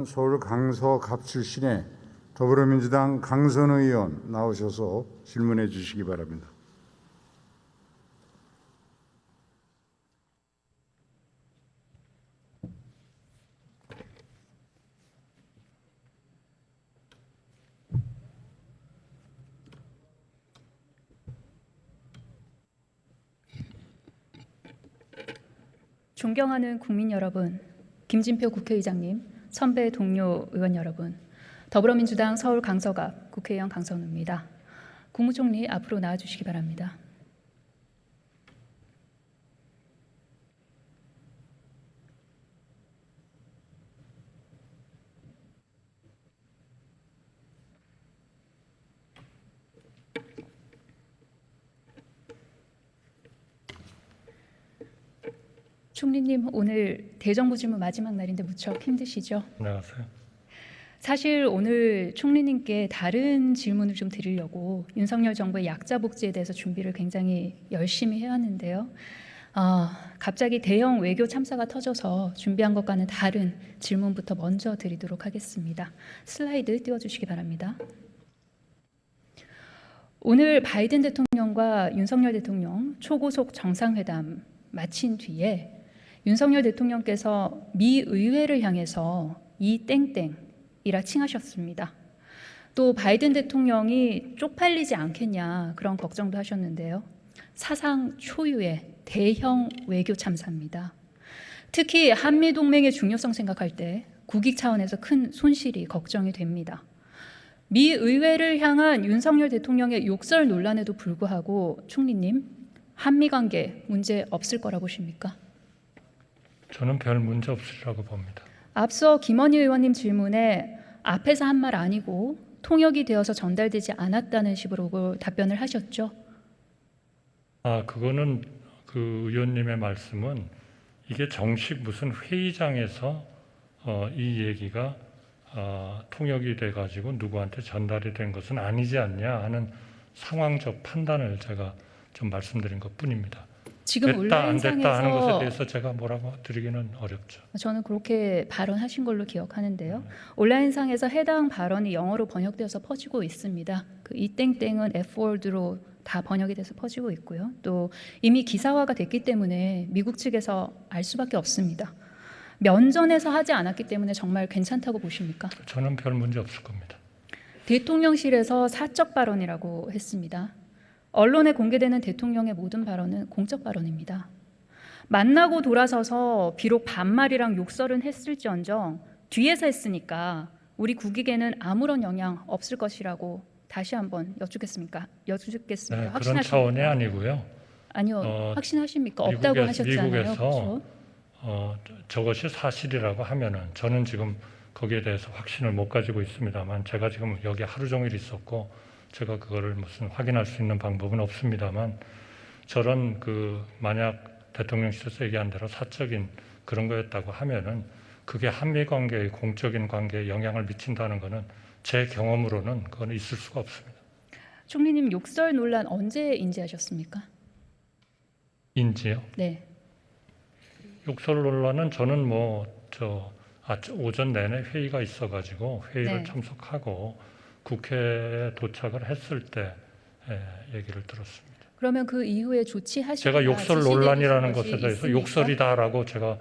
서울 강서갑 출신의 더불어민주당 강선 의원 나오셔서 질문해 주시기 바랍니다. 존경하는 국민 여러분, 김진표 국회의장님, 선배 동료 의원 여러분, 더불어민주당 서울 강서갑 국회의원 강선우입니다. 국무총리 앞으로 나와주시기 바랍니다. 총리님, 오늘 대정부 질문 마지막 날인데 무척 힘드시죠? 안녕하세요. 사실 오늘 총리님께 다른 질문을 좀 드리려고 윤석열 정부의 약자 복지에 대해서 준비를 굉장히 열심히 해왔는데요. 갑자기 대형 외교 참사가 터져서 준비한 것과는 다른 질문부터 먼저 드리도록 하겠습니다. 슬라이드 띄워주시기 바랍니다. 오늘 바이든 대통령과 윤석열 대통령 초고속 정상회담 마친 뒤에 윤석열 대통령께서 미 의회를 향해서 이 땡땡이라 칭하셨습니다. 또 바이든 대통령이 쪽팔리지 않겠냐 그런 걱정도 하셨는데요. 사상 초유의 대형 외교 참사입니다. 특히 한미동맹의 중요성 생각할 때 국익 차원에서 큰 손실이 걱정이 됩니다. 미 의회를 향한 윤석열 대통령의 욕설 논란에도 불구하고 총리님, 한미관계 문제 없을 거라 보십니까? 저는 별 문제 없으리라고 봅니다. 앞서 김원희 의원님 질문에 앞에서 한 말 아니고 통역이 되어서 전달되지 않았다는 식으로 답변을 하셨죠? 그거는 그 의원님의 말씀은 이게 정식 무슨 회의장에서 이 얘기가 통역이 돼가지고 누구한테 전달이 된 것은 아니지 않냐 하는 상황적 판단을 제가 좀 말씀드린 것뿐입니다. 지금 됐다 안 됐다 하는 것에 온라인상에서 대해서 제가 뭐라고 드리기는 어렵죠. 저는 그렇게 발언하신 걸로 기억하는데요. 온라인상에서 해당 발언이 영어로 번역되어서 퍼지고 있습니다. 이 땡땡은 F워드로 다 번역이 돼서 퍼지고 있고요. 또 이미 기사화가 됐기 때문에 미국 측에서 알 수밖에 없습니다. 면전에서 하지 않았기 때문에 정말 괜찮다고 보십니까? 저는 별 문제 없을 겁니다. 대통령실에서 사적 발언이라고 했습니다. 언론에 공개되는 대통령의 모든 발언은 공적 발언입니다. 만나고 돌아서서 비록 반말이랑 욕설은 했을지언정 뒤에서 했으니까 우리 국익에는 아무런 영향 없을 것이라고 다시 한번 여쭙겠습니다. 그런 확신하십니까? 차원이 아니고요. 아니요, 확신하십니까? 없다고 하셨잖아요. 미국에서 그렇죠? 저것이 사실이라고 하면은 저는 지금 거기에 대해서 확신을 못 가지고 있습니다만 제가 지금 여기 하루 종일 있었고 제가 그거를 무슨 확인할 수 있는 방법은 없습니다만 저런 만약 대통령실에서 얘기한 대로 사적인 그런 거였다고 하면은 그게 한미 관계의 공적인 관계에 영향을 미친다는 거는 제 경험으로는 그건 있을 수가 없습니다. 총리님, 욕설 논란 언제 인지하셨습니까? 인지요? 네. 욕설 논란은 저는 오전 내내 회의가 있어가지고 회의를 네. 참석하고 국회에 도착을 했을 때 얘기를 들었습니다. 그러면 그 이후에 조치하시거나 제가 욕설 지시 논란이라는 내리신 것에 것이 대해서 있습니까? 욕설이다라고 제가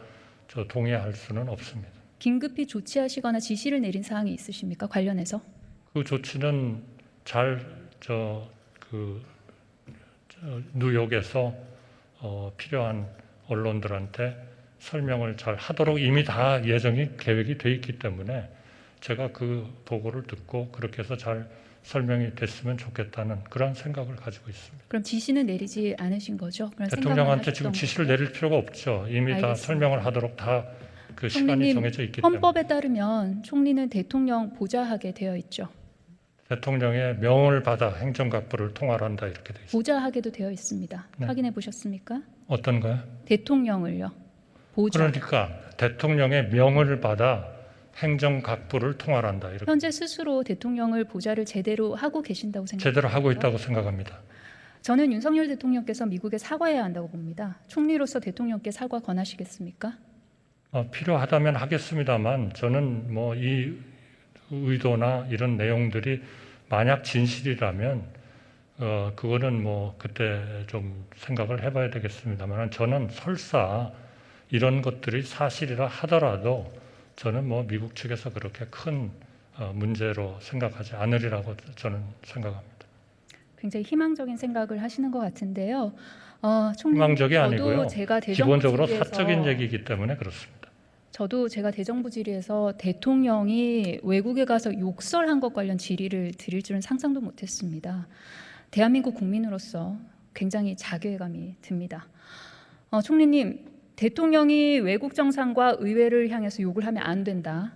동의할 수는 없습니다. 긴급히 조치하시거나 지시를 내린 사항이 있으십니까? 관련해서? 그 조치는 잘 뉴욕에서 필요한 언론들한테 설명을 잘 하도록 이미 다 예정이 계획이 돼 있기 때문에 제가 그 보고를 듣고 그렇게 해서 잘 설명이 됐으면 좋겠다는 그런 생각을 가지고 있습니다. 그럼 지시는 내리지 않으신 거죠? 그런 대통령한테 생각만 지금 하셨던 지시를 거죠? 내릴 필요가 없죠. 이미 다 알겠습니다. 설명을 하도록 다 그 시간이 총리님, 정해져 있기 때문에. 헌법에 따르면 총리는 대통령 보좌하게 되어 있죠. 대통령의 명을 받아 행정각부를 통할한다 이렇게 돼 있습니다. 보좌하게도 되어 있습니다. 네. 확인해 보셨습니까? 어떤 거요? 대통령을요. 보좌. 그러니까 대통령의 명을 받아 행정각부를 통할한다 이렇게 현재 스스로 대통령을 보좌를 제대로 하고 계신다고 생각합니다. 제대로 하고 있다고 생각합니다. 저는 윤석열 대통령께서 미국에 사과해야 한다고 봅니다. 총리로서 대통령께 사과 권하시겠습니까? 필요하다면 하겠습니다만 저는 뭐 이 의도나 이런 내용들이 만약 진실이라면 그거는 뭐 그때 좀 생각을 해봐야 되겠습니다만 저는 설사 이런 것들이 사실이라 하더라도 저는 뭐 미국 측에서 그렇게 큰 문제로 생각하지 않으리라고 저는 생각합니다. 굉장히 희망적인 생각을 하시는 것 같은데요. 총리님, 희망적이 저도 아니고요. 제가 기본적으로 대정부 질의에서 사적인 얘기이기 때문에 그렇습니다. 저도 제가 대정부 질의에서 대통령이 외국에 가서 욕설한 것 관련 질의를 드릴 줄은 상상도 못했습니다. 대한민국 국민으로서 굉장히 자괴감이 듭니다. 총리님, 대통령이 외국 정상과 의회를 향해서 욕을 하면 안 된다.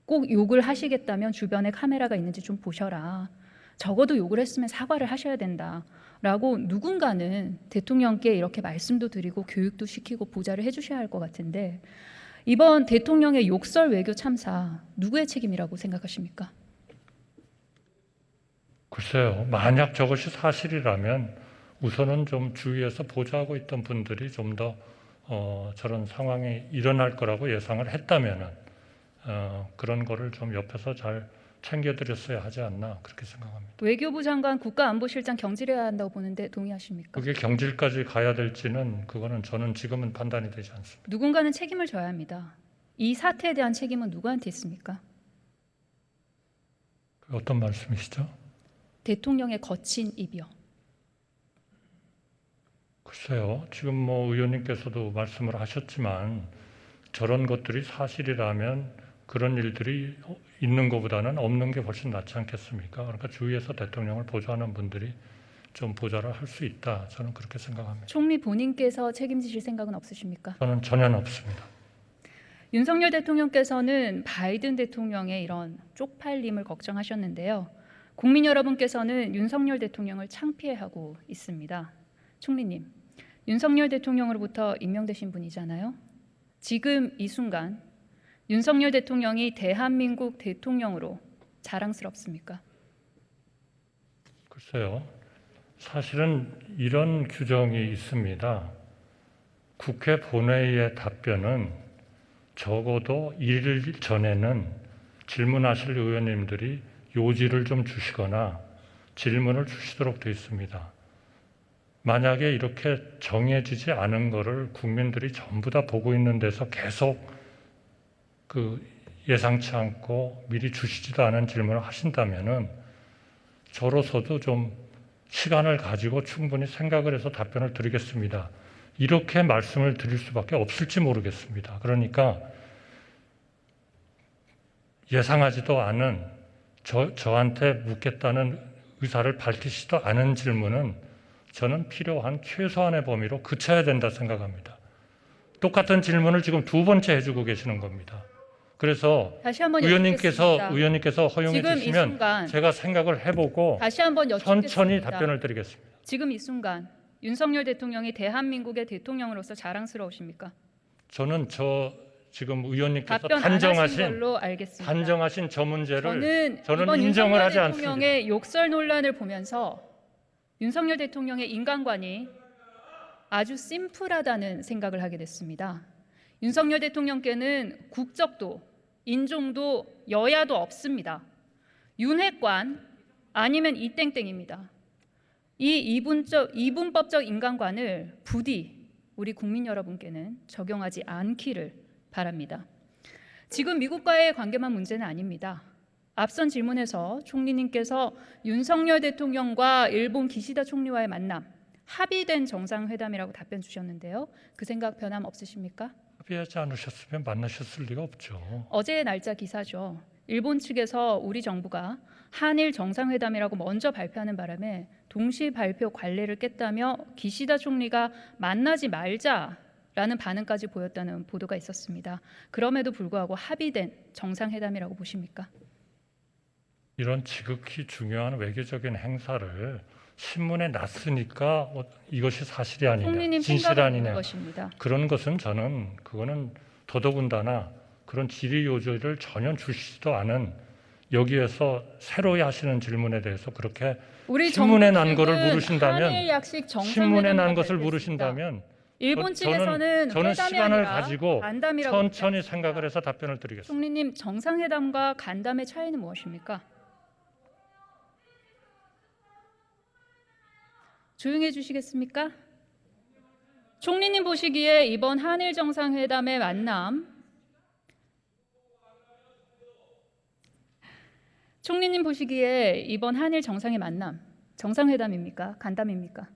꼭 욕을 하시겠다면 주변에 카메라가 있는지 좀 보셔라. 적어도 욕을 했으면 사과를 하셔야 된다. 라고 누군가는 대통령께 이렇게 말씀도 드리고 교육도 시키고 보좌를 해주셔야 할 것 같은데 이번 대통령의 욕설 외교 참사 누구의 책임이라고 생각하십니까? 글쎄요. 만약 저것이 사실이라면 우선은 좀 주위에서 보좌하고 있던 분들이 좀 더 저런 상황이 일어날 거라고 예상을 했다면은 그런 거를 좀 옆에서 잘 챙겨드렸어야 하지 않나 그렇게 생각합니다. 외교부 장관, 국가안보실장 경질해야 한다고 보는데 동의하십니까? 그게 경질까지 가야 될지는 그거는 저는 지금은 판단이 되지 않습니다. 누군가는 책임을 져야 합니다. 이 사태에 대한 책임은 누구한테 있습니까? 어떤 말씀이시죠? 대통령의 거친 입이요. 글쎄요. 지금 뭐 의원님께서도 말씀을 하셨지만 저런 것들이 사실이라면 그런 일들이 있는 것보다는 없는 게 훨씬 낫지 않겠습니까? 그러니까 주위에서 대통령을 보좌하는 분들이 좀 보좌를 할 수 있다. 저는 그렇게 생각합니다. 총리 본인께서 책임지실 생각은 없으십니까? 저는 전혀 없습니다. 윤석열 대통령께서는 바이든 대통령의 이런 쪽팔림을 걱정하셨는데요. 국민 여러분께서는 윤석열 대통령을 창피해하고 있습니다. 총리님, 윤석열 대통령으로부터 임명되신 분이잖아요. 지금 이 순간 윤석열 대통령이 대한민국 대통령으로 자랑스럽습니까? 글쎄요. 사실은 이런 규정이 있습니다. 국회 본회의의 답변은 적어도 1일 전에는 질문하실 의원님들이 요지를 좀 주시거나 질문을 주시도록 되어 있습니다. 만약에 이렇게 정해지지 않은 거를 국민들이 전부 다 보고 있는 데서 계속 예상치 않고 미리 주시지도 않은 질문을 하신다면은 저로서도 좀 시간을 가지고 충분히 생각을 해서 답변을 드리겠습니다. 이렇게 말씀을 드릴 수밖에 없을지 모르겠습니다. 그러니까 예상하지도 않은 저한테 묻겠다는 의사를 밝히지도 않은 질문은 저는 필요한 최소한의 범위로 그쳐야 된다 생각합니다. 똑같은 질문을 지금 두 번째 해주고 계시는 겁니다. 그래서 다시 한번 의원님께서 허용해 주시면 순간, 제가 생각을 해보고 다시 한번 여쭙겠습니다. 천천히 답변을 드리겠습니다. 지금 이 순간 윤석열 대통령이 대한민국의 대통령으로서 자랑스러우십니까? 저는 지금 의원님께서 답변 안 하신 걸로 알겠습니다. 단정하신 저 문제를 저는 이번 인정을 하지 윤석열 않습니다. 대통령의 욕설 논란을 보면서 윤석열 대통령의 인간관이 아주 심플하다는 생각을 하게 됐습니다. 윤석열 대통령께는 국적도 인종도 여야도 없습니다. 윤핵관 아니면 이땡땡입니다. 이 이분법적 인간관을 부디 우리 국민 여러분께는 적용하지 않기를 바랍니다. 지금 미국과의 관계만 문제는 아닙니다. 앞선 질문에서 총리님께서 윤석열 대통령과 일본 기시다 총리와의 만남, 합의된 정상회담이라고 답변 주셨는데요. 그 생각 변함 없으십니까? 합의하지 않으셨으면 만나셨을 리가 없죠. 어제의 날짜 기사죠. 일본 측에서 우리 정부가 한일 정상회담이라고 먼저 발표하는 바람에 동시 발표 관례를 깼다며 기시다 총리가 만나지 말자라는 반응까지 보였다는 보도가 있었습니다. 그럼에도 불구하고 합의된 정상회담이라고 보십니까? 이런 지극히 중요한 외교적인 행사를 신문에 났으니까 이것이 사실이 아니냐, 총리님 진실 생각은 아니냐, 어떤 것입니다. 그런 것은 그거는 더더군다나 그런 질의 요지를 전혀 주시지도 않은 여기에서 새로이 하시는 질문에 대해서 그렇게 우리 신문에 난 정부 거를 측은 물으신다면 한일 약식 신문에 난 정상회담이라고 것을 발표했습니다. 물으신다면 일본 측에서는 저는 회담이 시간을 아니라 가지고 간담이라고 천천히 얘기합니다. 생각을 해서 답변을 드리겠습니다. 총리님, 정상회담과 간담의 차이는 무엇입니까? 조용해 주시겠습니까? 총리님 보시기에 이번 한일 정상회담의 만남, 총리님 보시기에 이번 한일 정상의 만남, 정상회담입니까? 간담입니까?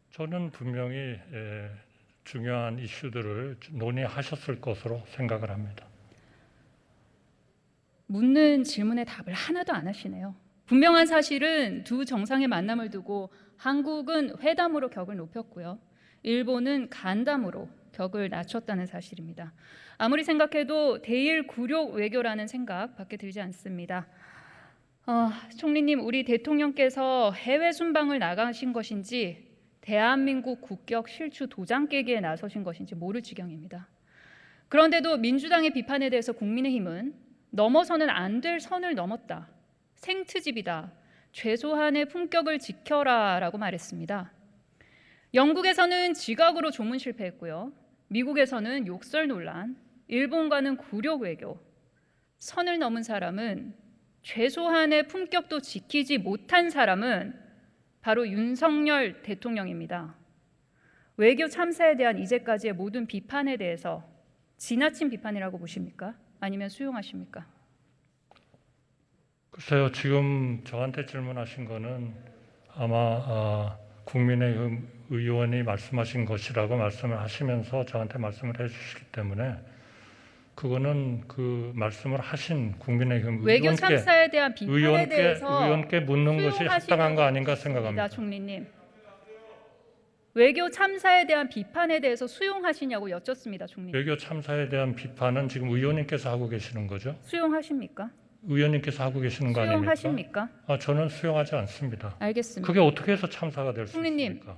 저는 분명히 중요한 이슈들을 논의하셨을 것으로 생각을 합니다. 묻는 질문에 답을 하나도 안 하시네요. 분명한 사실은 두 정상의 만남을 두고 한국은 회담으로 격을 높였고요. 일본은 간담으로 격을 낮췄다는 사실입니다. 아무리 생각해도 대일 굴욕 외교라는 생각밖에 들지 않습니다. 총리님, 우리 대통령께서 해외 순방을 나가신 것인지 대한민국 국격 실추 도장 깨기에 나서신 것인지 모를 지경입니다. 그런데도 민주당의 비판에 대해서 국민의힘은 넘어서는 안 될 선을 넘었다, 생트집이다, 최소한의 품격을 지켜라 라고 말했습니다. 영국에서는 지각으로 조문 실패했고요. 미국에서는 욕설 논란, 일본과는 굴욕 외교. 선을 넘은 사람은, 최소한의 품격도 지키지 못한 사람은 바로 윤석열 대통령입니다. 외교 참사에 대한 이제까지의 모든 비판에 대해서 지나친 비판이라고 보십니까? 아니면 수용하십니까? 글쎄요, 지금 저한테 질문하신 거는 아마 국민의힘 의원이 말씀하신 것이라고 말씀을 하시면서 저한테 말씀을 해주시기 때문에 그거는 그 말씀을 하신 국민의힘 외교 참사에 대한 비판에 대해서 의원께 묻는 것이 합당한 거 아닌가 생각합니다. 총리님, 외교 참사에 대한 비판에 대해서 수용하시냐고 여쭙습니다, 총리님. 외교 참사에 대한 비판은 지금 의원님께서 하고 계시는 거죠? 수용하십니까? 의원님께서 하고 계시는 거 아닙니까? 수용하십니까? 저는 수용하지 않습니다. 알겠습니다. 그게 어떻게 해서 참사가 될 수 총리님, 있습니까?